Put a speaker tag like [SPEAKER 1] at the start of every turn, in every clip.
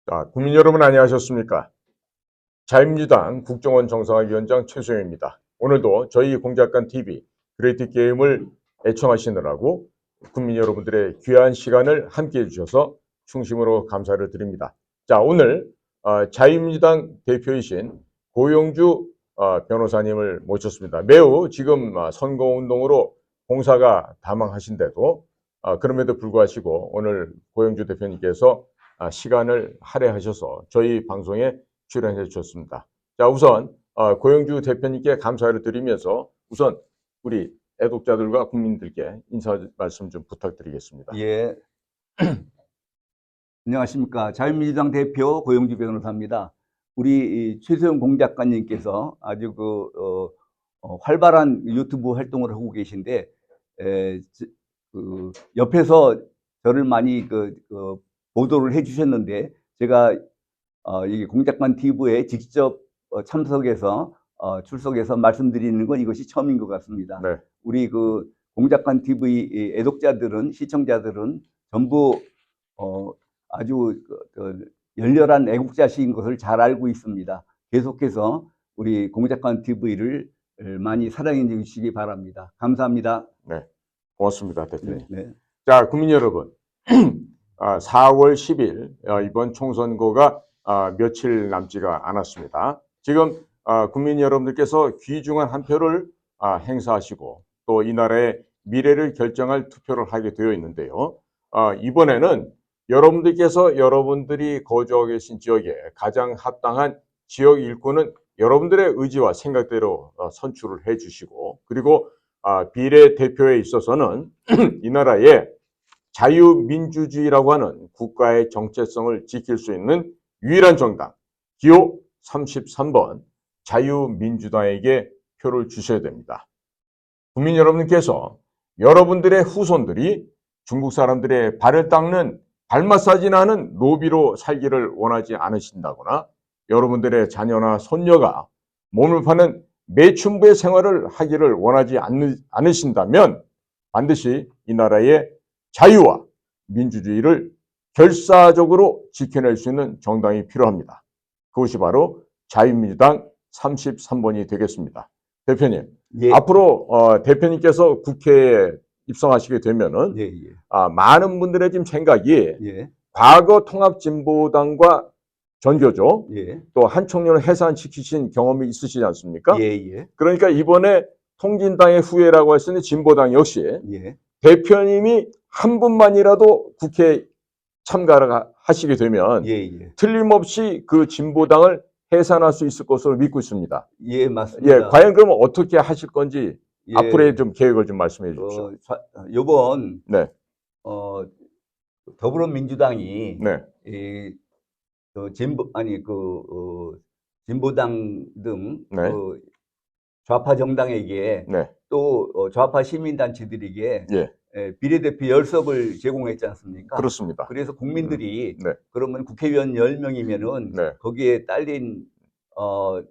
[SPEAKER 1] 국민 여러분 안녕하셨습니까? 자유민주당 국정원 정상화위원장 최소영입니다. 오늘도 저희 공작관 TV 그레이트 게임을 애청하시느라고 국민 여러분들의 귀한 시간을 함께해 주셔서 충심으로 감사를 드립니다. 자, 오늘 자유민주당 대표이신 고영주 변호사님을 모셨습니다. 매우 지금 선거운동으로 공사가 다망하신데도 그럼에도 불구하고 오늘 고영주 대표님께서 시간을 할애하셔서 저희 방송에 출연해 주셨습니다. 자, 우선 고영주 대표님께 감사를 드리면서 우선 우리 애독자들과 국민들께 인사 말씀 좀 부탁드리겠습니다.
[SPEAKER 2] 예. 안녕하십니까. 자유민주당 대표 고영주 변호사입니다. 우리 최소영 공작가님께서 아주 활발한 유튜브 활동을 하고 계신데, 옆에서 저를 많이 보도를 해주셨는데, 제가 이 공작관 TV에 직접 참석해서 출석해서 말씀드리는 건 이것이 처음인 것 같습니다.
[SPEAKER 1] 네.
[SPEAKER 2] 우리 공작관 TV 애독자들은, 시청자들은 전부 아주 열렬한 애국자식인 것을 잘 알고 있습니다. 계속해서 우리 공작관 TV를 많이 사랑해 주시기 바랍니다. 감사합니다.
[SPEAKER 1] 네, 고맙습니다, 대표님.
[SPEAKER 2] 네.
[SPEAKER 1] 자, 국민 여러분, 4월 10일 이번 총선거가 며칠 남지가 않았습니다. 지금 국민 여러분들께서 귀중한 한 표를 행사하시고 또 이 나라의 미래를 결정할 투표를 하게 되어 있는데요. 이번에는 여러분들께서 여러분들이 거주하고 계신 지역에 가장 합당한 지역 일꾼은 여러분들의 의지와 생각대로 선출을 해 주시고, 그리고 비례대표에 있어서는 이 나라의 자유민주주의라고 하는 국가의 정체성을 지킬 수 있는 유일한 정당 기호 33번 자유민주당에게 표를 주셔야 됩니다. 국민 여러분께서 여러분들의 후손들이 중국 사람들의 발을 닦는 발 마사지나는 노비로 살기를 원하지 않으신다거나 여러분들의 자녀나 손녀가 몸을 파는 매춘부의 생활을 하기를 원하지 않으신다면 반드시 이 나라의 자유와 민주주의를 결사적으로 지켜낼 수 있는 정당이 필요합니다. 그것이 바로 자유민주당 33번이 되겠습니다. 대표님,
[SPEAKER 2] 예.
[SPEAKER 1] 앞으로 대표님께서 국회에 입성하시게 되면은 많은 분들의 지금 생각이 과거 통합진보당과 전교조 또 한총련을 해산시키신 경험이 있으시지 않습니까? 그러니까 이번에 통진당의 후예라고 할 수 있는 진보당 역시 대표님이 한 분만이라도 국회에 참가를 하시게 되면 틀림없이 그 진보당을 해산할 수 있을 것으로 믿고 있습니다.
[SPEAKER 2] 예, 맞습니다.
[SPEAKER 1] 과연 그러면 어떻게 하실 건지 앞으로의 좀 계획을 좀 말씀해 주십시오.
[SPEAKER 2] 요번 더불어민주당이 진보당 등 좌파 정당에게 또 좌파 시민단체들에게 비례대표 10석을 제공했지 않습니까?
[SPEAKER 1] 그렇습니다.
[SPEAKER 2] 그래서 국민들이 그러면 국회의원 10명이면은 거기에 딸린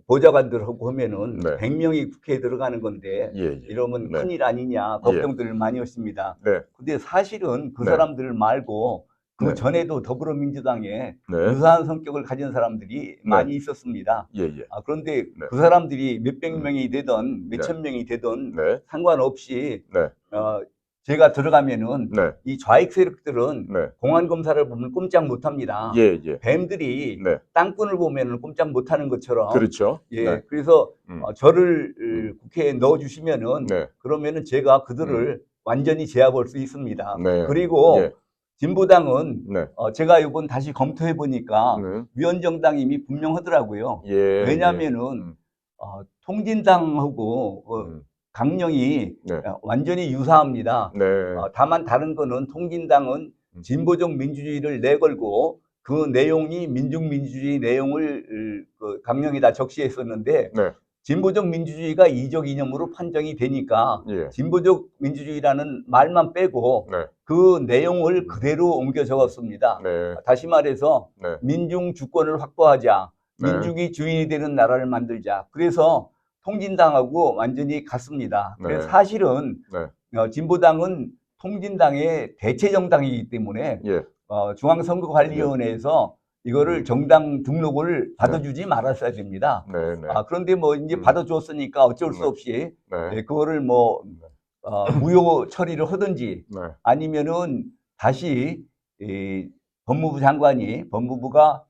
[SPEAKER 2] 보좌관들하고 하면은 100명이 국회에 들어가는 건데 이러면 큰일 아니냐 걱정들을 많이 했습니다. 근데 사실은 그 사람들 말고 그 전에도 더불어민주당에 유사한 성격을 가진 사람들이 많이 있었습니다. 그런데 그 사람들이 몇백 명이 되든 몇천 명이 되든 상관없이 제가 들어가면은 이 좌익 세력들은 공안 검사를 보면 꼼짝 못합니다. 뱀들이 땅꾼을 보면은 꼼짝 못하는 것처럼.
[SPEAKER 1] 그렇죠.
[SPEAKER 2] 그래서 저를 국회에 넣어주시면은 그러면은 제가 그들을 완전히 제압할 수 있습니다. 그리고 진보당은 제가 이번 다시 검토해 보니까 위원정당임이 분명하더라고요. 왜냐하면은 통진당하고 강령이 완전히 유사합니다. 다만 다른 거는 통진당은 진보적 민주주의를 내걸고 그 내용이 민중민주주의 내용을 강령에다 적시했었는데 진보적 민주주의가 이적 이념으로 판정이 되니까 진보적 민주주의라는 말만 빼고 그 내용을 그대로 옮겨 적었습니다. 다시 말해서 민중 주권을 확보하자, 민중이 주인이 되는 나라를 만들자. 그래서 통진당하고 완전히 같습니다. 그래서 사실은 진보당은 통진당의 대체 정당이기 때문에 중앙선거관리위원회에서 이거를 정당 등록을 받아주지 말았어야 됩니다. 그런데 뭐 이제 받아줬으니까 어쩔 수 없이 그거를 뭐 무효 처리를 하든지 아니면은 다시 이 법무부 장관이 법무부가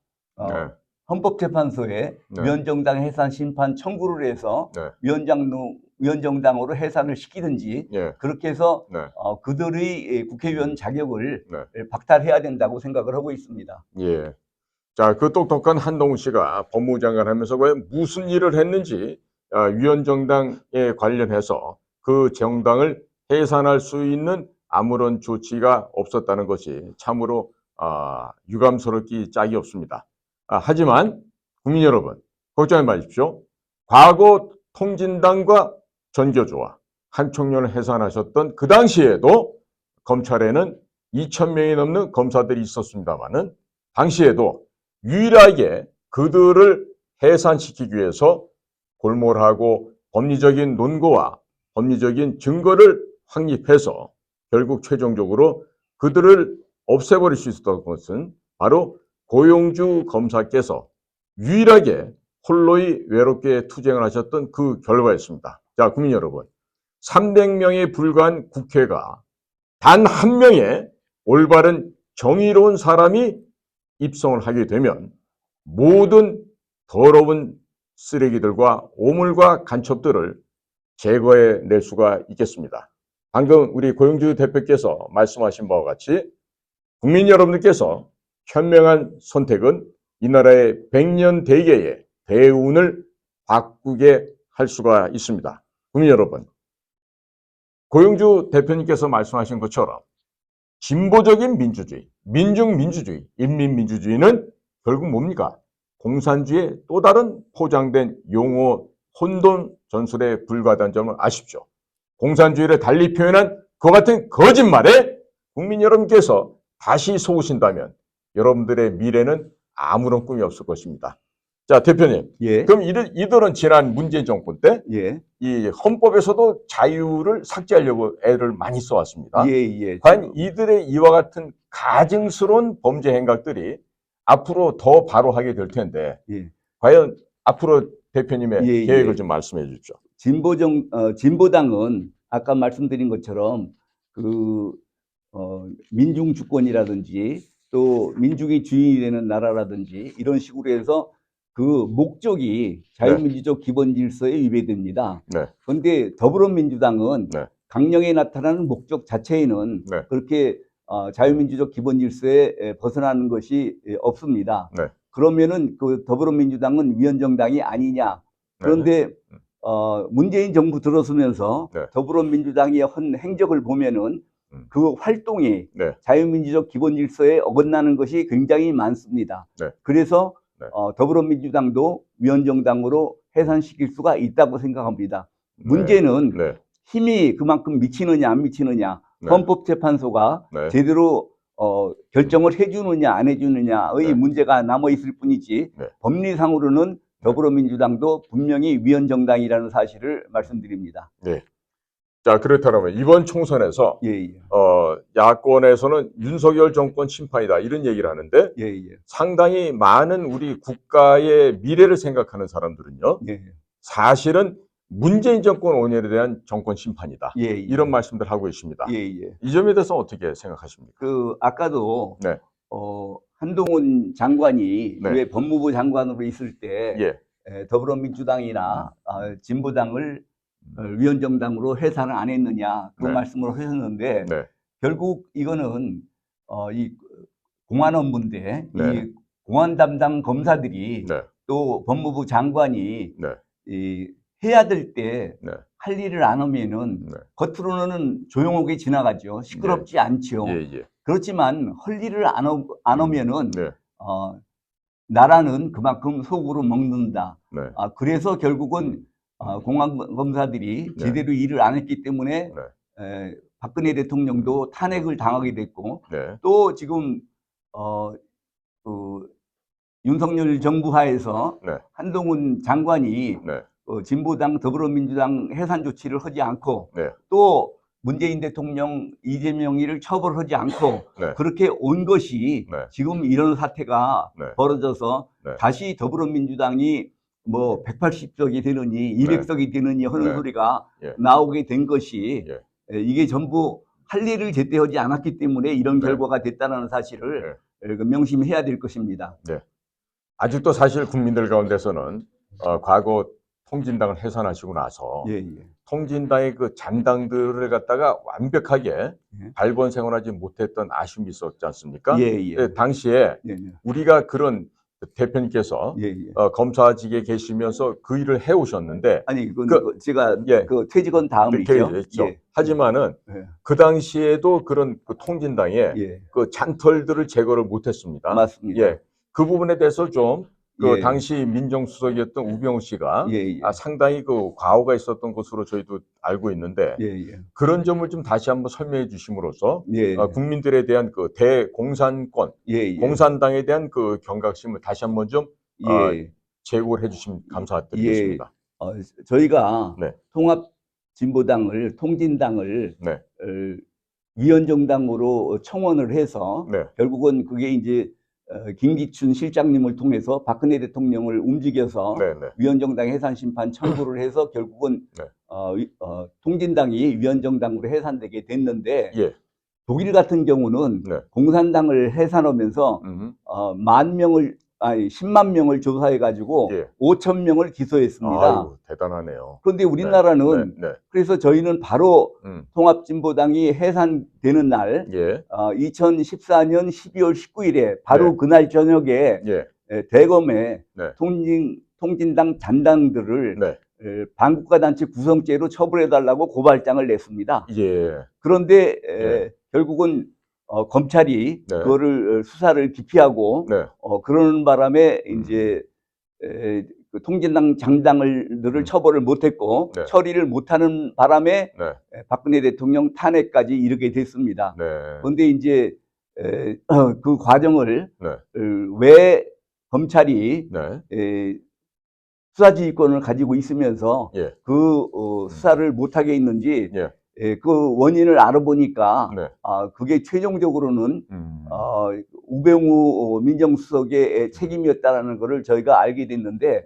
[SPEAKER 2] 헌법재판소에 위헌정당 해산 심판 청구를 해서 위헌정당으로 해산을 시키든지 그렇게 해서 그들의 국회의원 자격을 박탈해야 된다고 생각을 하고 있습니다.
[SPEAKER 1] 예. 자, 그 똑똑한 한동훈 씨가 법무부 장관 하면서 과연 무슨 일을 했는지 위헌정당에 관련해서 그 정당을 해산할 수 있는 아무런 조치가 없었다는 것이 참으로 유감스럽기 짝이 없습니다. 하지만 국민 여러분 걱정하지 마십시오. 과거 통진당과 전교조와 한총련을 해산하셨던 그 당시에도 검찰에는 2,000명이 넘는 검사들이 있었습니다마는 당시에도 유일하게 그들을 해산시키기 위해서 골몰하고 법리적인 논거와 법리적인 증거를 확립해서 결국 최종적으로 그들을 없애버릴 수 있었던 것은 바로 고용주 검사께서 유일하게 홀로이 외롭게 투쟁을 하셨던 그 결과였습니다. 자, 국민 여러분, 300명에 불과한 국회가 단 한 명의 올바른 정의로운 사람이 입성을 하게 되면 모든 더러운 쓰레기들과 오물과 간첩들을 제거해낼 수가 있겠습니다. 방금 우리 고용주 대표께서 말씀하신 바와 같이 국민 여러분들께서 현명한 선택은 이 나라의 100년 대계의 대운을 바꾸게 할 수가 있습니다. 국민 여러분, 고용주 대표님께서 말씀하신 것처럼 진보적인 민주주의, 민중민주주의, 인민민주주의는 결국 뭡니까? 공산주의의 또 다른 포장된 용어 혼돈 전술에 불과하다는 점을 아십시오. 공산주의를 달리 표현한 그와 같은 거짓말에 국민 여러분께서 다시 속으신다면 여러분들의 미래는 아무런 꿈이 없을 것입니다. 자, 대표님. 그럼 이들은 지난 문재인 정권 때 이 헌법에서도 자유를 삭제하려고 애를 많이 써왔습니다. 과연 이들의 이와 같은 가증스러운 범죄 행각들이 앞으로 더 바로 하게 될 텐데 과연 앞으로 대표님의 계획을 좀 말씀해 주십시오.
[SPEAKER 2] 진보당은 아까 말씀드린 것처럼 민중 주권이라든지 또 민중이 주인이 되는 나라라든지 이런 식으로 해서 그 목적이 자유민주적 기본 질서에 위배됩니다. 그런데 더불어민주당은 강령에 나타나는 목적 자체에는 그렇게 자유민주적 기본 질서에 벗어나는 것이 없습니다. 그러면은 그 더불어민주당은 위헌정당이 아니냐. 그런데 문재인 정부 들어서면서 더불어민주당의 한 행적을 보면은 그 활동이 자유민주적 기본 질서에 어긋나는 것이 굉장히 많습니다. 그래서 더불어민주당도 위헌정당으로 해산시킬 수가 있다고 생각합니다. 문제는 힘이 그만큼 미치느냐 안 미치느냐, 헌법재판소가 제대로 결정을 해주느냐 안 해주느냐의 문제가 남아있을 뿐이지 법리상으로는 더불어민주당도 분명히 위헌정당이라는 사실을 말씀드립니다.
[SPEAKER 1] 자, 그렇다면 이번 총선에서 야권에서는 윤석열 정권 심판이다 이런 얘기를 하는데 상당히 많은 우리 국가의 미래를 생각하는 사람들은요 사실은 문재인 정권 5년에 대한 정권 심판이다 이런 말씀들 하고 있습니다. 이 점에 대해서 어떻게 생각하십니까?
[SPEAKER 2] 아까도 한동훈 장관이 왜 법무부 장관으로 있을 때 더불어민주당이나 진보당을 위헌정당으로 해산을 안 했느냐 그 말씀을 하셨는데 결국 이거는 이 공안 업무인데 이 공안 담당 검사들이 또 법무부 장관이 이 해야 될 때 할 일을 안 하면은 겉으로는 조용하게 지나가죠. 시끄럽지 않죠. 그렇지만 할 일을 안 하면은 나라는 그만큼 속으로 먹는다. 그래서 결국은 공안검사들이 제대로 일을 안 했기 때문에 박근혜 대통령도 탄핵을 당하게 됐고 또 지금 윤석열 정부 하에서 한동훈 장관이 진보당 더불어민주당 해산 조치를 하지 않고 또 문재인 대통령 이재명이를 처벌하지 않고 그렇게 온 것이 지금 이런 사태가 벌어져서 다시 더불어민주당이 뭐 180석이 되느니 200석이 되느니 하는 소리가 나오게 된 것이 이게 전부 할 일을 제때 하지 않았기 때문에 이런 결과가 됐다는 사실을 명심해야 될 것입니다.
[SPEAKER 1] 아직도 사실 국민들 가운데서는 과거 통진당을 해산하시고 나서 통진당의 그 잔당들을 갖다가 완벽하게 발본생활하지 못했던 아쉬움이 있었지 않습니까? 당시에 우리가 그런 대표님께서 검사직에 계시면서 그 일을 해오셨는데
[SPEAKER 2] 아니 제가 그 퇴직한 다음이죠.
[SPEAKER 1] 하지만은 그 당시에도 그런 그 통진당의 그 잔털들을 제거를 못했습니다.
[SPEAKER 2] 맞습니다.
[SPEAKER 1] 그 부분에 대해서 좀 그 당시 민정수석이었던 우병우 씨가 상당히 그 과오가 있었던 것으로 저희도 알고 있는데 그런 점을 좀 다시 한번 설명해 주심으로써 국민들에 대한 그 대공산권, 공산당에 대한 그 경각심을 다시 한번 좀 제고해 주시면 감사드리겠습니다.
[SPEAKER 2] 저희가 통합진보당을 통진당을 위원정당으로 청원을 해서 결국은 그게 이제 김기춘 실장님을 통해서 박근혜 대통령을 움직여서 위원정당 해산심판 청구를 해서 결국은 통진당이 위원정당으로 해산되게 됐는데 독일 같은 경우는 공산당을 해산하면서 10만 명을 조사해가지고 5천 명을 기소했습니다.
[SPEAKER 1] 아유, 대단하네요.
[SPEAKER 2] 그런데 우리나라는 그래서 저희는 바로 통합진보당이 해산되는 날 2014년 12월 19일에 바로 그날 저녁에 대검에 통진당 잔당들을 반국가 단체 구성죄로 처벌해달라고 고발장을 냈습니다. 그런데 결국은 검찰이 그거를 수사를 기피하고 그러는 바람에 이제 그 통진당 장당들을 처벌을 못했고 처리를 못하는 바람에 박근혜 대통령 탄핵까지 이르게 됐습니다. 그런데 이제 그 과정을 왜 검찰이 수사지휘권을 가지고 있으면서 그 수사를 못하게 있는지 그 원인을 알아보니까 그게 최종적으로는 우병우 민정수석의 책임이었다는 것을 저희가 알게 됐는데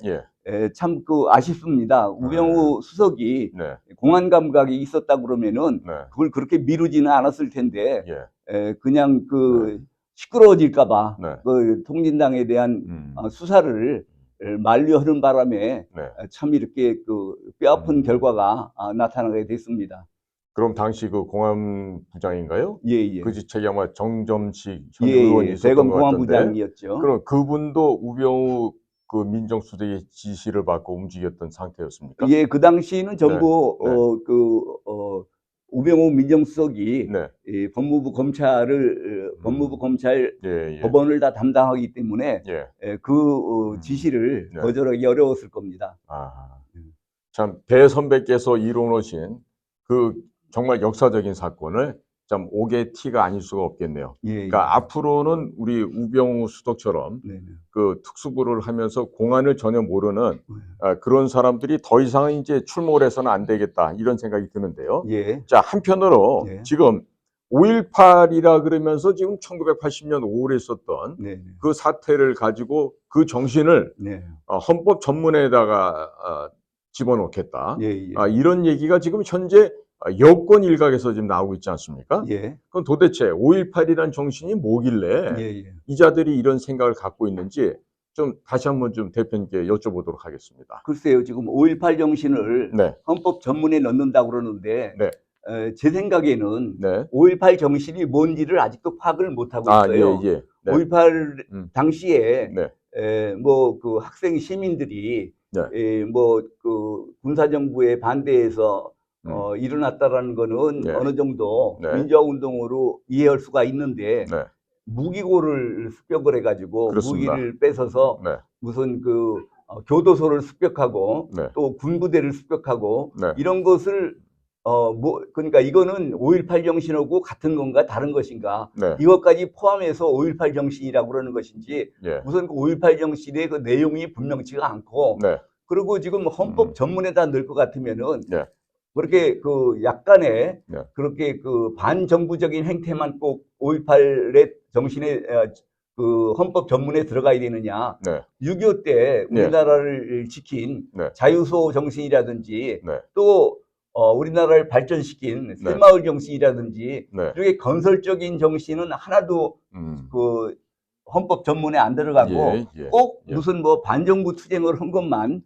[SPEAKER 2] 참 그 아쉽습니다. 우병우 수석이 공안 감각이 있었다 그러면은 그걸 그렇게 미루지는 않았을 텐데 그냥 그 시끄러워질까봐 그 통진당에 대한 수사를 만류하는 바람에 참 이렇게 그 뼈아픈 결과가 나타나게 됐습니다.
[SPEAKER 1] 그럼 당시 그 공안부장인가요? 그 직책이 아마 정점식 전 의원이 있었던
[SPEAKER 2] 대검
[SPEAKER 1] 것 같은데.
[SPEAKER 2] 공안부장이었죠.
[SPEAKER 1] 그럼 그분도 우병우 그 민정수석의 지시를 받고 움직였던 상태였습니까?
[SPEAKER 2] 그 당시는 전부 우병우 민정수석이 법무부 검찰을 법무부 검찰 법원을 다 담당하기 때문에 그 지시를 거절하기 어려웠을 겁니다.
[SPEAKER 1] 참 대선배께서 이뤄놓으신 그 정말 역사적인 사건을 참 옥의 티가 아닐 수가 없겠네요. 그러니까 앞으로는 우리 우병우 수석처럼 그 특수부를 하면서 공안을 전혀 모르는 그런 사람들이 더 이상 이제 출몰을 해서는 안 되겠다 이런 생각이 드는데요. 자, 한편으로 지금 5.18이라 그러면서 지금 1980년 5월에 있었던 그 사태를 가지고 그 정신을 헌법 전문에다가 집어넣겠다. 이런 얘기가 지금 현재 여권 일각에서 지금 나오고 있지 않습니까? 그럼 도대체 5.18이라는 정신이 뭐길래 이자들이 이런 생각을 갖고 있는지 좀 다시 한번 좀 대표님께 여쭤보도록 하겠습니다.
[SPEAKER 2] 글쎄요, 지금 5.18 정신을 헌법 전문에 넣는다고 그러는데 제 생각에는 5.18 정신이 뭔지를 아직도 파악을 못하고 있어요. 5.18 당시에 뭐 그 학생 시민들이 뭐 그 군사정부의 반대에서 일어났다라는 거는 어느 정도 민주화운동으로 이해할 수가 있는데 무기고를 습격을 해가지고 무기를 뺏어서 무슨 그 교도소를 습격하고 또 군부대를 습격하고 이런 것을 그러니까 이거는 5.18 정신하고 같은 건가 다른 것인가 이것까지 포함해서 5.18 정신이라고 그러는 것인지 우선 그 5.18 정신의 그 내용이 분명치가 않고 그리고 지금 헌법 전문에다 넣을 것 같으면은 그렇게 그 약간의 그렇게 그 반정부적인 행태만 꼭 5.18의 정신에 그 헌법 전문에 들어가야 되느냐. 6.25 때 우리나라를 지킨 자유소 정신이라든지 또 우리나라를 발전시킨 새마을 정신이라든지 이렇게 건설적인 정신은 하나도 그 헌법 전문에 안 들어가고 꼭 무슨 뭐 반정부 투쟁을 한 것만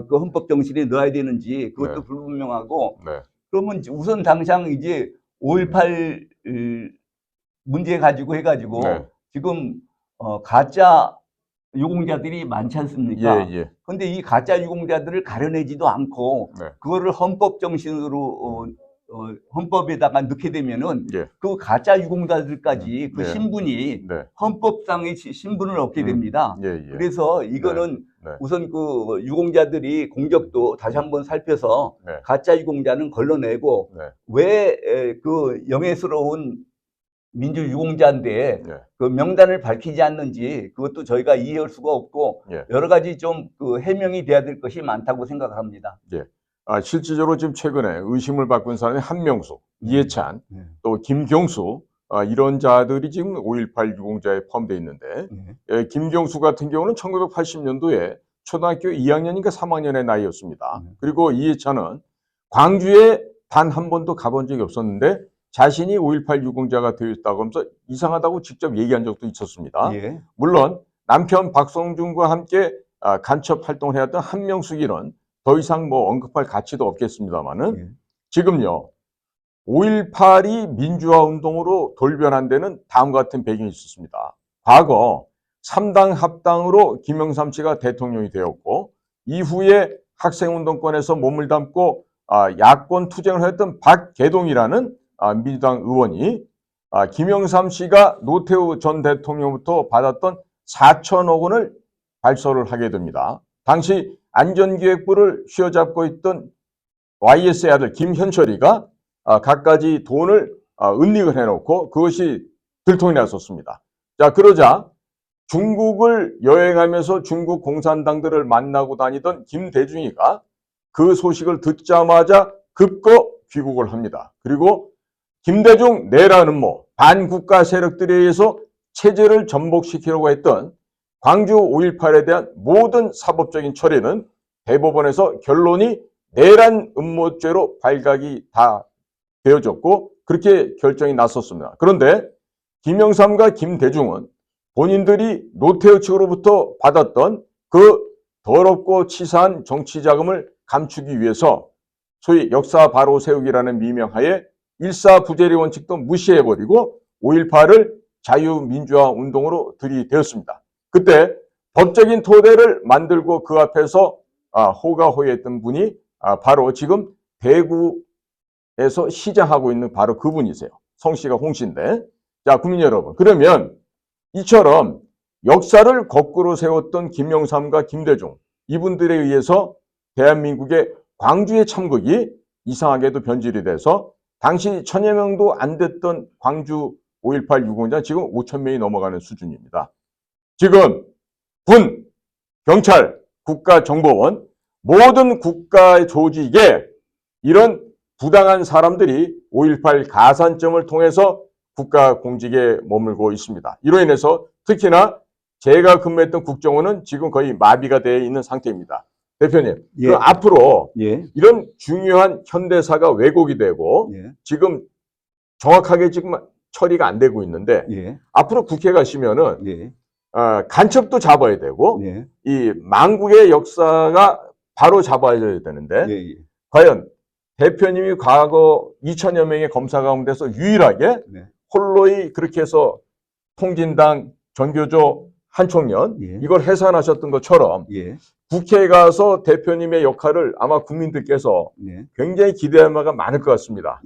[SPEAKER 2] 그 헌법 정신에 넣어야 되는지 그것도 불분명하고 그러면 우선 당장 이제 5.18 문제 가지고 해가지고 지금 가짜 유공자들이 많지 않습니까? 그런데 이 가짜 유공자들을 가려내지도 않고 그거를 헌법 정신으로 헌법에다가 넣게 되면은 그 가짜 유공자들까지 그 신분이 헌법상의 신분을 얻게 됩니다. 그래서 이거는 우선 그 유공자들이 공적도 다시 한번 살펴서 가짜 유공자는 걸러내고 왜 그 영예스러운 민주유공자인데 그 명단을 밝히지 않는지 그것도 저희가 이해할 수가 없고 여러 가지 좀 그 해명이 돼야 될 것이 많다고 생각합니다.
[SPEAKER 1] 실질적으로 지금 최근에 의심을 받고 있는 사람이 한명숙, 이해찬, 또 김경수 이런 자들이 지금 5.18 유공자에 포함되어 있는데 김경수 같은 경우는 1980년도에 초등학교 2학년인가 3학년의 나이였습니다. 그리고 이해찬은 광주에 단 한 번도 가본 적이 없었는데 자신이 5.18 유공자가 되어 있다고 하면서 이상하다고 직접 얘기한 적도 있었습니다. 물론 남편 박성준과 함께 간첩 활동을 해왔던 한명숙이는 더 이상 뭐 언급할 가치도 없겠습니다만은 지금요 5.18이 민주화 운동으로 돌변한 데는 다음과 같은 배경이 있었습니다. 과거 3당 합당으로 김영삼 씨가 대통령이 되었고 이후에 학생운동권에서 몸을 담고 야권 투쟁을 했던 박계동이라는 민주당 의원이 김영삼 씨가 노태우 전 대통령부터 받았던 4천억 원을 발설을 하게 됩니다. 당시 안전기획부를 휘어잡고 있던 YS의 아들 김현철이가 갖가지 돈을 은닉을 해놓고 그것이 들통이 났었습니다. 자, 그러자 중국을 여행하면서 중국 공산당들을 만나고 다니던 김대중이가 그 소식을 듣자마자 급거 귀국을 합니다. 그리고 김대중 내라는 반국가 세력들에 의해서 체제를 전복시키려고 했던 광주 5.18에 대한 모든 사법적인 처리는 대법원에서 결론이 내란 음모죄로 발각이 다 되어졌고 그렇게 결정이 났었습니다. 그런데 김영삼과 김대중은 본인들이 노태우 측으로부터 받았던 그 더럽고 치사한 정치 자금을 감추기 위해서 소위 역사 바로 세우기라는 미명하에 일사부재리 원칙도 무시해버리고 5.18을 자유민주화 운동으로 들이대었습니다. 그때 법적인 토대를 만들고 그 앞에서 호가호위했던 분이 바로 지금 대구에서 시장하고 있는 바로 그분이세요. 성씨가 홍씨인데. 자, 국민 여러분. 그러면 이처럼 역사를 거꾸로 세웠던 김영삼과 김대중 이분들에 의해서 대한민국의 광주의 참극이 이상하게도 변질이 돼서 당시 1000여 명도 안 됐던 광주 5.18 유공자 지금 5,000명이 넘어가는 수준입니다. 지금 군, 경찰, 국가정보원 모든 국가의 조직에 이런 부당한 사람들이 5.18 가산점을 통해서 국가 공직에 머물고 있습니다. 이로 인해서 특히나 제가 근무했던 국정원은 지금 거의 마비가 되어 있는 상태입니다. 대표님, 그럼 앞으로 이런 중요한 현대사가 왜곡이 되고 지금 정확하게 지금 처리가 안 되고 있는데 앞으로 국회 가시면은 간첩도 잡아야 되고 이 망국의 역사가 바로 잡아야 되는데 과연 대표님이 과거 2천여 명의 검사 가운데서 유일하게 홀로이 그렇게 해서 통진당, 전교조, 한총련 이걸 해산하셨던 것처럼 국회에 가서 대표님의 역할을 아마 국민들께서 굉장히 기대할 바가 많을 것 같습니다.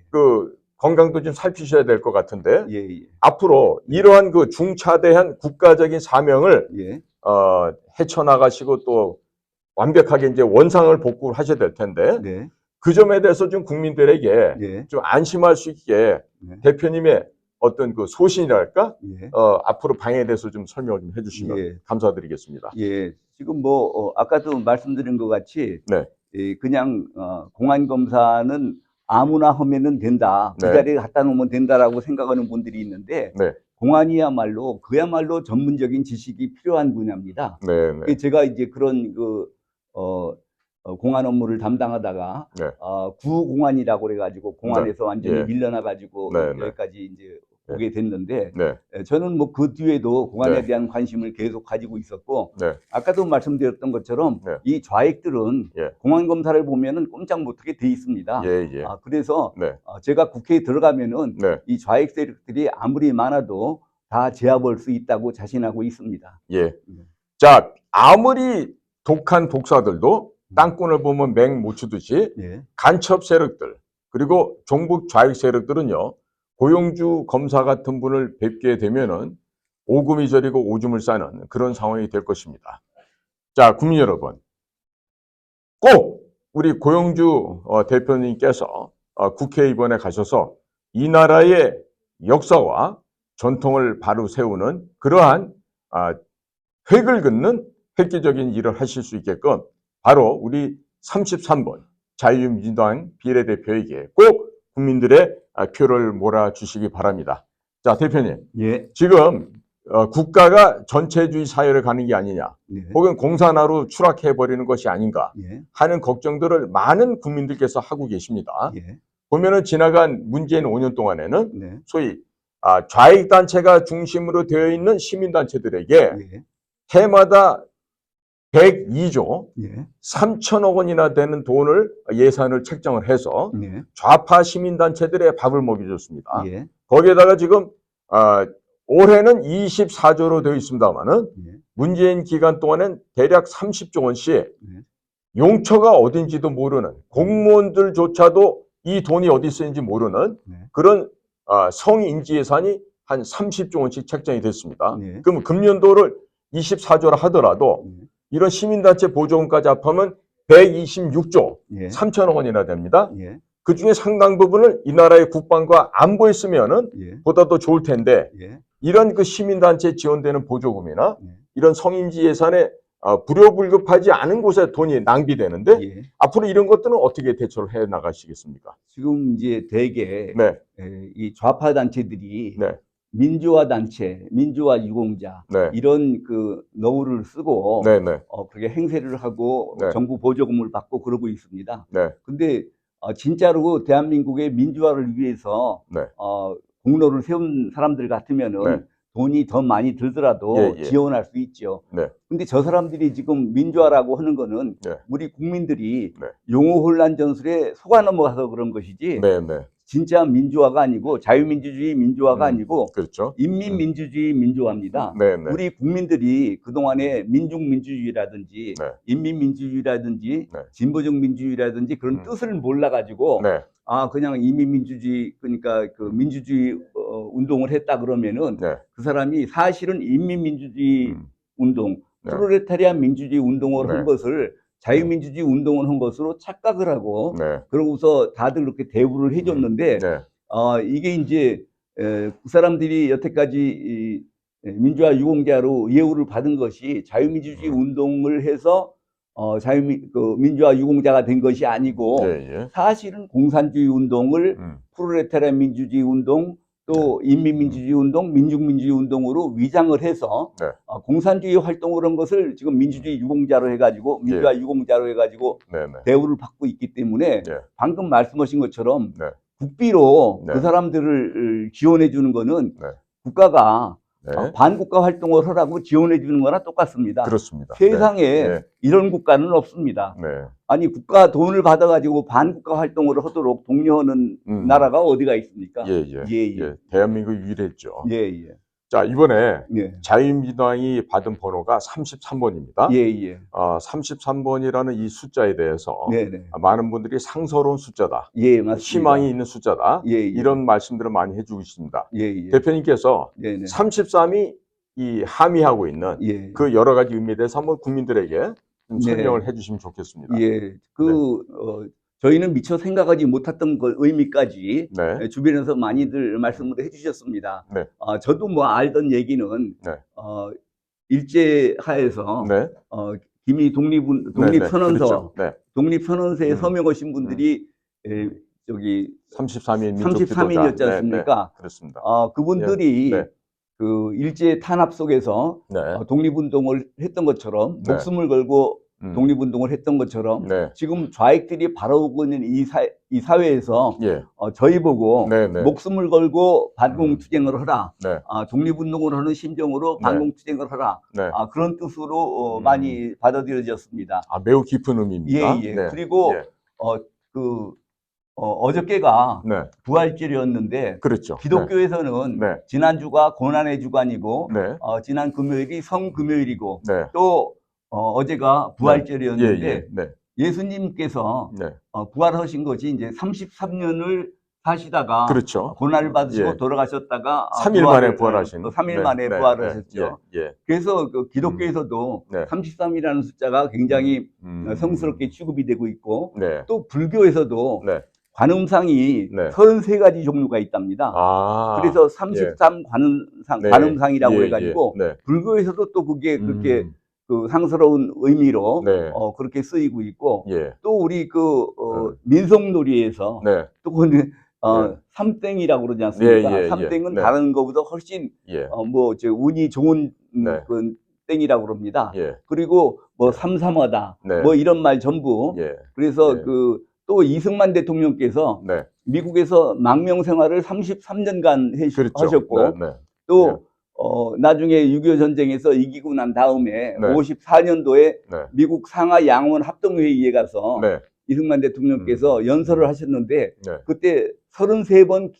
[SPEAKER 1] 그 건강도 좀 살피셔야 될 것 같은데 앞으로 이러한 그 중차대한 국가적인 사명을 헤쳐나가시고 또 완벽하게 이제 원상을 복구를 하셔야 될 텐데 그 점에 대해서 좀 국민들에게 좀 안심할 수 있게 대표님의 어떤 그 소신이랄까 앞으로 방향에 대해서 좀 설명을 좀 해주시면 감사드리겠습니다.
[SPEAKER 2] 지금 아까도 말씀드린 것 같이 그냥 공안 검사는 아무나 하면은 된다. 그
[SPEAKER 1] 네.
[SPEAKER 2] 자리에 갖다 놓으면 된다라고 생각하는 분들이 있는데
[SPEAKER 1] 네.
[SPEAKER 2] 공안이야말로 그야말로 전문적인 지식이 필요한 분야입니다.
[SPEAKER 1] 네. 네.
[SPEAKER 2] 제가 이제 그런 공안 업무를 담당하다가
[SPEAKER 1] 네.
[SPEAKER 2] 구공안이라고 그래가지고 공안에서 완전히
[SPEAKER 1] 예.
[SPEAKER 2] 밀려나가지고
[SPEAKER 1] 네, 네.
[SPEAKER 2] 여기까지 이제 오게 됐는데
[SPEAKER 1] 네.
[SPEAKER 2] 저는 뭐 그 뒤에도 공안에
[SPEAKER 1] 네.
[SPEAKER 2] 대한 관심을 계속 가지고 있었고
[SPEAKER 1] 네.
[SPEAKER 2] 아까도 말씀드렸던 것처럼
[SPEAKER 1] 네.
[SPEAKER 2] 이 좌익들은
[SPEAKER 1] 예.
[SPEAKER 2] 공안 검사를 보면은 꼼짝 못하게 돼 있습니다.
[SPEAKER 1] 예, 예.
[SPEAKER 2] 그래서
[SPEAKER 1] 네.
[SPEAKER 2] 제가 국회에 들어가면은
[SPEAKER 1] 네.
[SPEAKER 2] 이 좌익 세력들이 아무리 많아도 다 제압할 수 있다고 자신하고 있습니다.
[SPEAKER 1] 예. 자, 아무리 독한 독사들도 땅꾼을 보면 맹 못 추듯이
[SPEAKER 2] 예.
[SPEAKER 1] 간첩 세력들 그리고 종북 좌익 세력들은요 고용주 검사 같은 분을 뵙게 되면은 오금이 저리고 오줌을 싸는 그런 상황이 될 것입니다. 자, 국민 여러분, 꼭 우리 고용주 대표님께서 국회에 이번에 가셔서 이 나라의 역사와 전통을 바로 세우는 그러한 획을 긋는 획기적인 일을 하실 수 있게끔 바로 우리 33번 자유민주당 비례대표에게 꼭 국민들의 표를 몰아주시기 바랍니다. 자, 대표님.
[SPEAKER 2] 예.
[SPEAKER 1] 지금 국가가 전체주의 사회를 가는 게 아니냐
[SPEAKER 2] 예.
[SPEAKER 1] 혹은 공산화로 추락해버리는 것이 아닌가
[SPEAKER 2] 예.
[SPEAKER 1] 하는 걱정들을 많은 국민들께서 하고 계십니다.
[SPEAKER 2] 예.
[SPEAKER 1] 보면은 지나간 문재인 5년 동안에는
[SPEAKER 2] 네.
[SPEAKER 1] 소위 좌익단체가 중심으로 되어 있는 시민단체들에게
[SPEAKER 2] 예.
[SPEAKER 1] 해마다 102조
[SPEAKER 2] 예.
[SPEAKER 1] 3천억 원이나 되는 돈을 예산을 책정을 해서
[SPEAKER 2] 예.
[SPEAKER 1] 좌파 시민단체들의 밥을 먹여줬습니다.
[SPEAKER 2] 예.
[SPEAKER 1] 거기에다가 지금 올해는 24조로 되어 있습니다만은
[SPEAKER 2] 예.
[SPEAKER 1] 문재인 기간 동안엔 대략 30조 원씩
[SPEAKER 2] 예.
[SPEAKER 1] 용처가 어딘지도 모르는 공무원들조차도 이 돈이 어디 쓰는지 모르는
[SPEAKER 2] 네.
[SPEAKER 1] 그런 성인지 예산이 한 30조 원씩 책정이 됐습니다.
[SPEAKER 2] 네.
[SPEAKER 1] 그럼 금년도를 24조라 하더라도 이런 시민단체 보조금까지 합하면 126조
[SPEAKER 2] 예.
[SPEAKER 1] 3천억 원이나 됩니다.
[SPEAKER 2] 예.
[SPEAKER 1] 그 중에 상당 부분을 이 나라의 국방과 안보에 쓰면은
[SPEAKER 2] 예.
[SPEAKER 1] 보다 더 좋을 텐데
[SPEAKER 2] 예.
[SPEAKER 1] 이런 그 시민단체 지원되는 보조금이나
[SPEAKER 2] 예.
[SPEAKER 1] 이런 성인지 예산에 불효불급하지 않은 곳에 돈이 낭비되는데
[SPEAKER 2] 예.
[SPEAKER 1] 앞으로 이런 것들은 어떻게 대처를 해 나가시겠습니까?
[SPEAKER 2] 지금 이제 대개
[SPEAKER 1] 네.
[SPEAKER 2] 이 좌파 단체들이
[SPEAKER 1] 네.
[SPEAKER 2] 민주화 단체, 민주화 유공자
[SPEAKER 1] 네.
[SPEAKER 2] 이런 그 노후를 쓰고
[SPEAKER 1] 네, 네.
[SPEAKER 2] 그렇게 행세를 하고
[SPEAKER 1] 네.
[SPEAKER 2] 정부 보조금을 받고 그러고 있습니다.
[SPEAKER 1] 네.
[SPEAKER 2] 근데 진짜로 대한민국의 민주화를 위해서
[SPEAKER 1] 네.
[SPEAKER 2] 공로를 세운 사람들 같으면은
[SPEAKER 1] 네.
[SPEAKER 2] 돈이 더 많이 들더라도
[SPEAKER 1] 예, 예.
[SPEAKER 2] 지원할 수 있죠.
[SPEAKER 1] 네.
[SPEAKER 2] 근데 저 사람들이 지금 민주화라고 하는 거는
[SPEAKER 1] 네.
[SPEAKER 2] 우리 국민들이
[SPEAKER 1] 네.
[SPEAKER 2] 용어 혼란 전술에 속아 넘어가서 그런 것이지
[SPEAKER 1] 네, 네.
[SPEAKER 2] 진짜 민주화가 아니고 자유민주주의 민주화가 아니고
[SPEAKER 1] 그렇죠.
[SPEAKER 2] 인민민주주의 민주화입니다.
[SPEAKER 1] 네, 네.
[SPEAKER 2] 우리 국민들이 그동안에 민중민주주의라든지
[SPEAKER 1] 네.
[SPEAKER 2] 인민민주주의라든지
[SPEAKER 1] 네.
[SPEAKER 2] 진보적 민주주의라든지 그런 뜻을 몰라가지고
[SPEAKER 1] 네.
[SPEAKER 2] 그냥 인민민주주의 그러니까 그 민주주의 운동을 했다 그러면은
[SPEAKER 1] 네.
[SPEAKER 2] 그 사람이 사실은 인민민주주의 운동,
[SPEAKER 1] 네.
[SPEAKER 2] 프롤레타리안 민주주의 운동을
[SPEAKER 1] 네.
[SPEAKER 2] 한 것을 자유민주주의 운동을 한 것으로 착각을 하고
[SPEAKER 1] 네.
[SPEAKER 2] 그러고서 다들 그렇게 대우를 해줬는데
[SPEAKER 1] 네.
[SPEAKER 2] 이게 이제 그 사람들이 여태까지 민주화 유공자로 예우를 받은 것이 자유민주주의 운동을 해서 민주화 유공자가 된 것이 아니고
[SPEAKER 1] 예, 예.
[SPEAKER 2] 사실은 공산주의 운동을 프롤레타리안 민주주의 운동 또 인민민주주의 운동, 민중민주주의 운동으로 위장을 해서
[SPEAKER 1] 네.
[SPEAKER 2] 공산주의 활동을 한 것을 지금 민주주의 유공자로 해가지고 민주화 유공자로 해가지고
[SPEAKER 1] 네, 네.
[SPEAKER 2] 대우를 받고 있기 때문에
[SPEAKER 1] 네.
[SPEAKER 2] 방금 말씀하신 것처럼
[SPEAKER 1] 네.
[SPEAKER 2] 국비로
[SPEAKER 1] 네.
[SPEAKER 2] 그 사람들을 지원해 주는 거는
[SPEAKER 1] 네.
[SPEAKER 2] 국가가
[SPEAKER 1] 네.
[SPEAKER 2] 반국가 활동을 하라고 지원해 주는 거나 똑같습니다.
[SPEAKER 1] 그렇습니다.
[SPEAKER 2] 세상에
[SPEAKER 1] 네.
[SPEAKER 2] 이런 국가는 없습니다.
[SPEAKER 1] 네.
[SPEAKER 2] 아니 국가 돈을 받아가지고 반국가 활동을 하도록 독려하는 나라가 어디가 있습니까?
[SPEAKER 1] 예, 예. 예. 대한민국 유일했죠.
[SPEAKER 2] 예, 예.
[SPEAKER 1] 자, 이번에
[SPEAKER 2] 예.
[SPEAKER 1] 자유민주당이 받은 번호가 33번입니다.
[SPEAKER 2] 예, 예.
[SPEAKER 1] 33번이라는 이 숫자에 대해서
[SPEAKER 2] 네네.
[SPEAKER 1] 많은 분들이 상서로운 숫자다.
[SPEAKER 2] 예, 맞습니다.
[SPEAKER 1] 희망이 있는 숫자다.
[SPEAKER 2] 예, 예.
[SPEAKER 1] 이런 말씀들을 많이 해주고 있습니다.
[SPEAKER 2] 예, 예.
[SPEAKER 1] 대표님께서
[SPEAKER 2] 네네.
[SPEAKER 1] 33이 이 함의하고 있는
[SPEAKER 2] 예.
[SPEAKER 1] 그 여러 가지 의미에 대해서 한번 국민들에게 좀
[SPEAKER 2] 네.
[SPEAKER 1] 설명을 해주시면 좋겠습니다.
[SPEAKER 2] 예. 저희는 미처 생각하지 못했던 의미까지
[SPEAKER 1] 네.
[SPEAKER 2] 주변에서 많이들 말씀을 해주셨습니다.
[SPEAKER 1] 네.
[SPEAKER 2] 저도 뭐 알던 얘기는
[SPEAKER 1] 네.
[SPEAKER 2] 일제하에서
[SPEAKER 1] 네.
[SPEAKER 2] 이미 독립선언서,
[SPEAKER 1] 그렇죠. 네.
[SPEAKER 2] 독립선언서에 서명하신 분들이 저기
[SPEAKER 1] 33일
[SPEAKER 2] 33일이었지 않습니까?
[SPEAKER 1] 그렇습니다.
[SPEAKER 2] 그분들이 그 일제 탄압 속에서 독립운동을 했던 것처럼 목숨을 걸고 독립운동을 했던 것처럼 지금 좌익들이 바라보고 있는 이 사회에서 저희 보고 목숨을 걸고 반공투쟁을 하라. 독립운동을 하는 심정으로 반공투쟁을 하라. 그런 뜻으로 많이 받아들여졌습니다.
[SPEAKER 1] 매우 깊은 의미입니다.
[SPEAKER 2] 그리고 어저께가 부활절이었는데
[SPEAKER 1] 그렇죠.
[SPEAKER 2] 기독교에서는 지난주가 고난의 주간이고 지난 금요일이 성금요일이고 또 어제가 부활절이었는데 예수님께서 부활하신 것이 이제 33년을 사시다가
[SPEAKER 1] 그렇죠.
[SPEAKER 2] 고난을 받으시고 돌아가셨다가
[SPEAKER 1] 3일 만에 부활하신
[SPEAKER 2] 3일 만에 부활하셨죠. 그래서 그 기독교에서도 33이라는 숫자가 굉장히 성스럽게 취급이 되고 있고 또 불교에서도 관음상이 33가지 종류가 있답니다. 그래서 33 관음상이라고 해가지고 불교에서도 또 그게 그렇게 그 상스러운 의미로 그렇게 쓰이고 있고 또 우리 민속놀이에서 또 삼땡이라고 그러지 않습니까? 삼땡은 다른 것보다 훨씬 운이 좋은 그 땡이라고 그럽니다. 그리고 삼삼하다 이런 말 전부 그래서 또 이승만 대통령께서 미국에서 망명 생활을 33년간 하셨고 또 나중에 6.25 전쟁에서 이기고 난 다음에 54년도에 미국 상하 양원 합동회의에 가서 이승만 대통령께서 연설을 하셨는데 그때 33번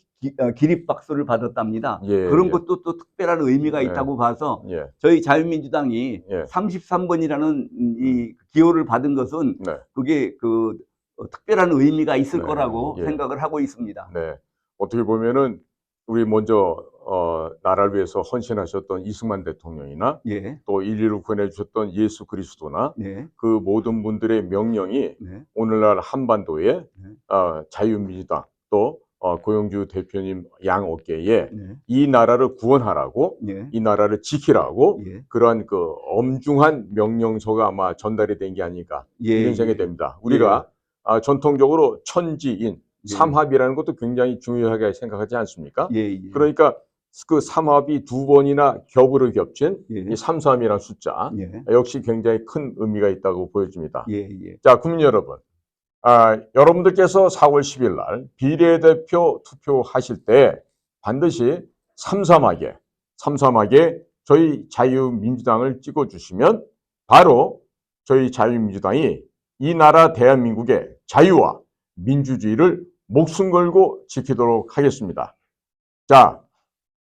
[SPEAKER 2] 기립박수를 받았답니다. 그런 것도 또 특별한 의미가 있다고 봐서 저희 자유민주당이 33번이라는 이 기호를 받은 것은 그게 특별한 의미가 있을 거라고 생각을 하고 있습니다.
[SPEAKER 1] 어떻게 보면은 우리 먼저 나라를 위해서 헌신하셨던 이승만 대통령이나 또 인류를 구원해 주셨던 예수 그리스도나 그 모든 분들의 명령이 오늘날 한반도에 자유민주당 또 고영주 대표님 양 어깨에 이 나라를 구원하라고 이 나라를 지키라고 그러한 그 엄중한 명령서가 아마 전달이 된 게 아닐까 이런 생각이 됩니다. 우리가 전통적으로 천지인 삼합이라는 것도 굉장히 중요하게 생각하지 않습니까? 그러니까 그 삼합이 두 번이나 겹으로 겹친 이 삼삼이라는 숫자 역시 굉장히 큰 의미가 있다고 보여집니다. 자, 국민 여러분, 여러분들께서 4월 10일 날 비례대표 투표하실 때 반드시 삼삼하게 저희 자유민주당을 찍어주시면 바로 저희 자유민주당이 이 나라 대한민국의 자유와 민주주의를 목숨 걸고 지키도록 하겠습니다. 자,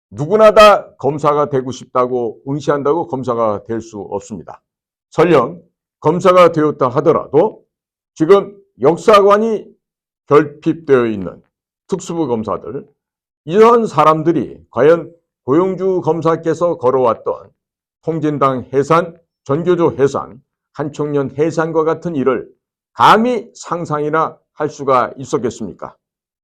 [SPEAKER 1] 누구나 다 검사가 되고 싶다고 응시한다고 검사가 될 수 없습니다. 설령 검사가 되었다 하더라도 지금 역사관이 결핍되어 있는 특수부 검사들, 이런 사람들이 과연 고영주 검사께서 걸어왔던 통진당 해산, 전교조 해산, 한청년 해산과 같은 일을 감히 상상이나 할 수가 있었겠습니까?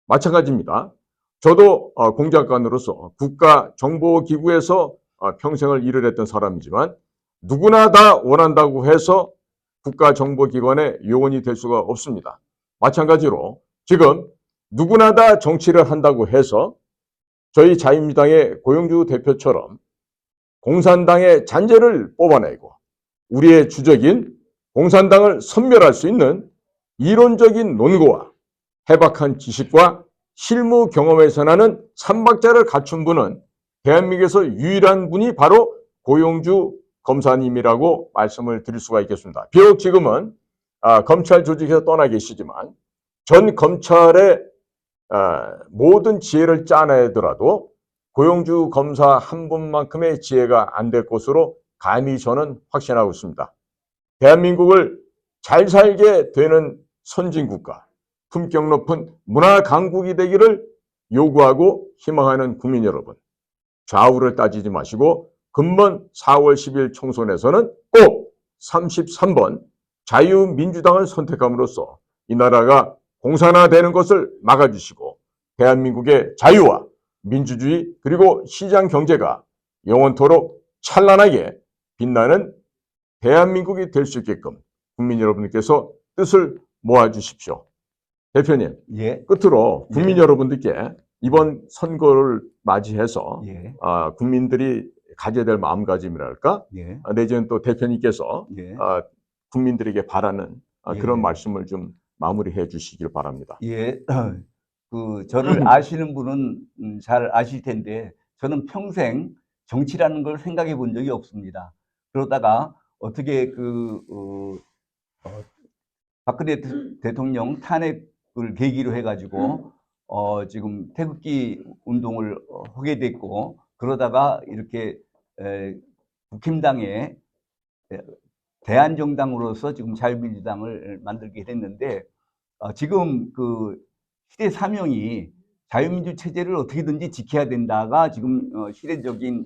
[SPEAKER 1] 마찬가지입니다. 저도 공작관으로서 국가정보기구에서 평생을 일을 했던 사람이지만 누구나 다 원한다고 해서 국가정보기관의 요원이 될 수가 없습니다. 마찬가지로 지금 누구나 다 정치를 한다고 해서 저희 자유민주당의 고영주 대표처럼 공산당의 잔재를 뽑아내고 우리의 주적인 공산당을 섬멸할 수 있는 이론적인 논거와 해박한 지식과 실무 경험에서 나는 삼박자를 갖춘 분은 대한민국에서 유일한 분이 바로 고영주 검사님이라고 말씀을 드릴 수가 있겠습니다. 비록 지금은 검찰 조직에서 떠나 계시지만 전 검찰의 모든 지혜를 짜내더라도 고영주 검사 한 분만큼의 지혜가 안 될 것으로 감히 저는 확신하고 있습니다. 대한민국을 잘 살게 되는 선진국가, 품격 높은 문화 강국이 되기를 요구하고 희망하는 국민 여러분, 좌우를 따지지 마시고 금번 4월 10일 총선에서는 꼭 33번 자유민주당을 선택함으로써 이 나라가 공산화되는 것을 막아주시고 대한민국의 자유와 민주주의 그리고 시장 경제가 영원토록 찬란하게 빛나는 대한민국이 될 수 있게끔 국민 여러분들께서 뜻을 모아주십시오. 대표님, 끝으로 국민 여러분들께 이번 선거를 맞이해서 국민들이 가져야 될 마음가짐이랄까, 내지는 또 대표님께서 국민들에게 바라는 그런 말씀을 좀 마무리해 주시길 바랍니다.
[SPEAKER 2] 저를 아시는 분은 잘 아실 텐데 저는 평생 정치라는 걸 생각해 본 적이 없습니다. 그러다가 어떻게 박근혜 대통령 탄핵을 계기로 해가지고 지금 태극기 운동을 하게 됐고, 그러다가 이렇게 국힘당의 대한정당으로서 지금 자유민주당을 만들게 됐는데, 지금 그 시대 사명이 자유민주 체제를 어떻게든지 지켜야 된다가 지금 시대적인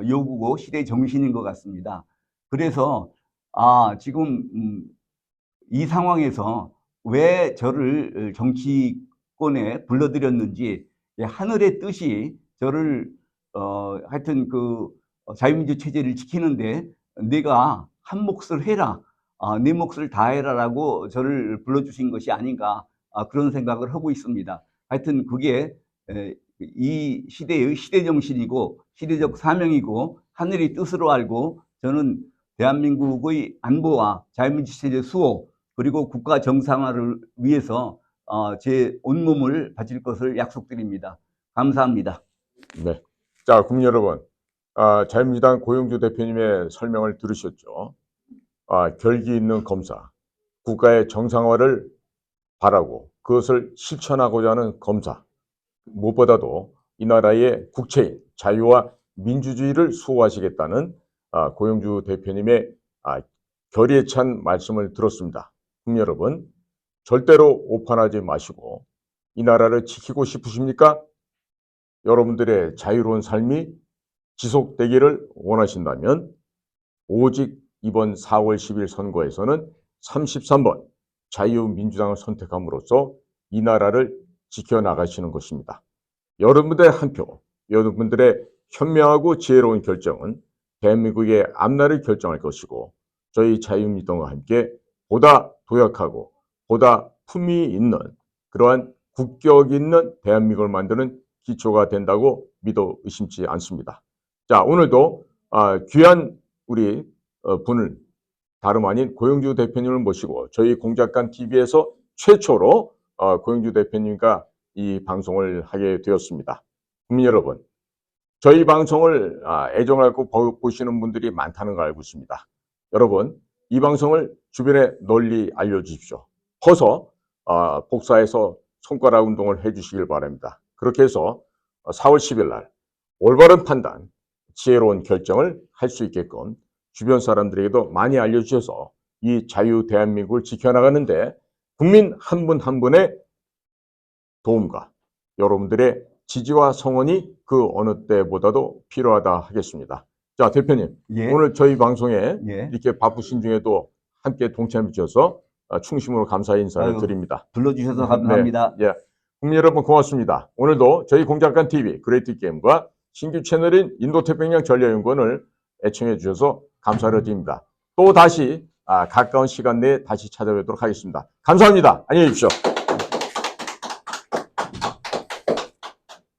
[SPEAKER 2] 요구고 시대 정신인 것 같습니다. 그래서 지금 이 상황에서 왜 저를 정치권에 불러들였는지, 하늘의 뜻이 저를 하여튼 그 자유민주 체제를 지키는데 내가 한 몫을 해라, 내 몫을 다해라라고 저를 불러주신 것이 아닌가, 그런 생각을 하고 있습니다. 하여튼 그게 이 시대의 시대정신이고 시대적 사명이고 하늘의 뜻으로 알고, 저는 대한민국의 안보와 자유민주체제 수호 그리고 국가 정상화를 위해서 제 온몸을 바칠 것을 약속드립니다. 감사합니다.
[SPEAKER 1] 네. 자, 국민 여러분, 자유민주당 고영주 대표님의 설명을 들으셨죠? 결기 있는 검사, 국가의 정상화를 바라고 그것을 실천하고자 하는 검사, 무엇보다도 이 나라의 국체인 자유와 민주주의를 수호하시겠다는 고영주 대표님의 결의에 찬 말씀을 들었습니다. 국민 여러분, 절대로 오판하지 마시고 이 나라를 지키고 싶으십니까? 여러분들의 자유로운 삶이 지속되기를 원하신다면 오직 이번 4월 10일 선거에서는 33번 자유민주당을 선택함으로써 이 나라를 지켜나가시는 것입니다. 여러분들의 한 표, 여러분들의 현명하고 지혜로운 결정은 대한민국의 앞날을 결정할 것이고, 저희 자유민주당과 함께 보다 도약하고 보다 품위 있는 그러한 국격 있는 대한민국을 만드는 기초가 된다고 믿어 의심치 않습니다. 자, 오늘도 귀한 우리 분을 다름 아닌 고영주 대표님을 모시고 저희 공작관 TV에서 최초로 고영주 대표님과 이 방송을 하게 되었습니다. 국민 여러분, 저희 방송을 애정하고 보시는 분들이 많다는 걸 알고 있습니다. 여러분, 이 방송을 주변에 널리 알려주십시오. 커서 복사해서 손가락 운동을 해주시길 바랍니다. 그렇게 해서 4월 10일 날 올바른 판단, 지혜로운 결정을 할 수 있게끔 주변 사람들에게도 많이 알려주셔서 이 자유 대한민국을 지켜나가는데 국민 한 분 한 분의 도움과 여러분들의 지지와 성원이 그 어느 때보다도 필요하다 하겠습니다. 자, 대표님, 오늘 저희 방송에 이렇게 바쁘신 중에도 함께 동참해 주셔서 충심으로 감사의 인사를 드립니다.
[SPEAKER 2] 불러주셔서 감사합니다.
[SPEAKER 1] 국민 여러분 고맙습니다. 오늘도 저희 공작관 TV 그레이트 게임과 신규 채널인 인도태평양 전략연구원을 애청해 주셔서 감사를 드립니다. 또 다시 가까운 시간 내에 다시 찾아뵙도록 하겠습니다. 감사합니다. 안녕히 계십시오.